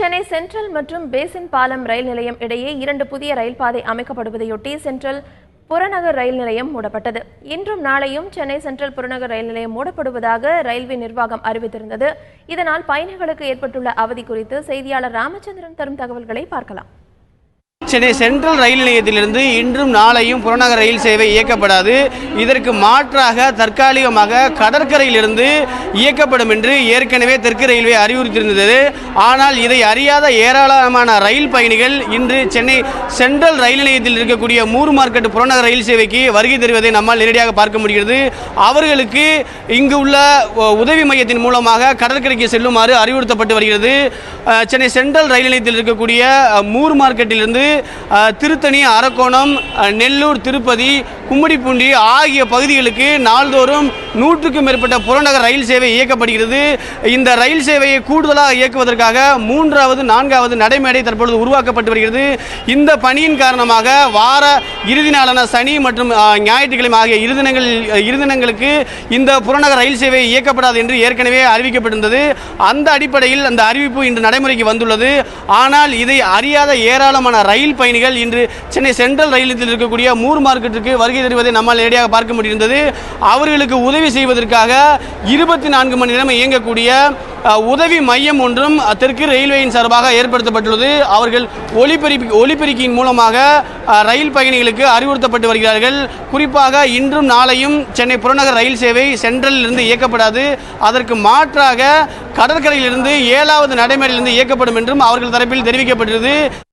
Chennai central மற்றும் basin பாலம் ரயில் நிலையம் இடையே 2 புதிய ரயில் பாதை அமைக்கப்படுவதையொட்டி சென்ட்ரல் புறநகர் ரயில் நிலையம் மூடப்பட்டது. இன்றும் நாளையும் சென்னை சென்ட்ரல் புறநகர் ரயில் நிலையம் மூடப்படுவதாக ரயில்வே நிர்வாகம் அறிவித்திருந்தது. இதனால் பயணிகளுக்கு ஏற்பட்டுள்ள அவதி குறித்து செய்தியாளர் ராமச்சந்திரன் தரும் தகவல்களை பார்க்கலாம். சென்னை சென்ட்ரல் ரயில் நிலையத்திலிருந்து இன்றும் நாளையும் புறநகர் ரயில் சேவை இயக்கப்படாது. இதற்கு மாற்றாக தற்காலிகமாக கடற்கரையிலிருந்து இயக்கப்படும் என்று ஏற்கனவே தெற்கு ரயில்வே அறிவுறுத்தியிருந்தது. ஆனால் இதை அறியாத ஏராளமான ரயில் பயணிகள் இன்று சென்னை சென்ட்ரல் ரயில் நிலையத்தில் இருக்கக்கூடிய மூர் மார்க்கெட் புறநகர் ரயில் சேவைக்கு வருகை தருவதை நம்மால் நேரடியாக பார்க்க முடிகிறது. அவர்களுக்கு இங்கு உள்ள உதவி மையத்தின் மூலமாக கடற்கரைக்கு செல்லுமாறு அறிவுறுத்தப்பட்டு வருகிறது. சென்னை சென்ட்ரல் ரயில் நிலையத்தில் இருக்கக்கூடிய மூர் மார்க்கெட்டிலிருந்து திருத்தணி, அரக்கோணம், நெல்லூர், திருப்பதி, கும்மிடிப்பூண்டி ஆகிய பகுதிகளுக்கு நாள்தோறும் 100க்கும் மேற்பட்ட புறநகர் ரயில் சேவை இயக்கப்படுகிறது. இந்த ரயில் சேவையை கூடுதலாக இயக்குவதற்காக 3வது 4வது நடைமேடை தற்பொழுது உருவாக்கப்பட்டு வருகிறது. இந்த பணியின் காரணமாக வார இறுதி நாளான சனி மற்றும் ஞாயிற்றுக்கிழமை ஆகிய இரு தினங்களுக்கு இந்த புறநகர் ரயில் சேவை இயக்கப்படாது என்று ஏற்கனவே அறிவிக்கப்பட்டிருந்தது. அந்த அடிப்படையில் அந்த அறிவிப்பு இன்று நடைமுறைக்கு வந்துள்ளது. ஆனால் இதை அறியாத ஏராளமான ரயில் பயணிகள் இன்று சென்னை சென்ட்ரல் ரயில் நிலையத்தில் இருக்கக்கூடிய மூர் மார்க்கெட்டுக்கு வருகை தருவதை நம்மால் நேரடியாக பார்க்க முடிந்தது. அவர்களுக்கு உதவி செய்வதற்காக 24 மணி நேரம் இயங்கக்கூடிய உதவி மையம் ஒன்றும் தெற்கு ரயில்வேயின் சார்பாக ஏற்படுத்தப்பட்டுள்ளது. அவர்கள் ஒலிபெருக்கியின் மூலமாக ரயில் பயணிகளுக்கு அறிவுறுத்தப்பட்டு வருகிறார்கள். குறிப்பாக இன்றும் நாளையும் சென்னை புறநகர் ரயில் சேவை சென்ட்ரலில் இருந்து இயக்கப்படாது. அதற்கு மாற்றாக கடற்கரையிலிருந்து 7வது நடைமேடையிலிருந்து இயக்கப்படும் என்றும் அவர்கள் தரப்பில் தெரிவிக்கப்பட்டது.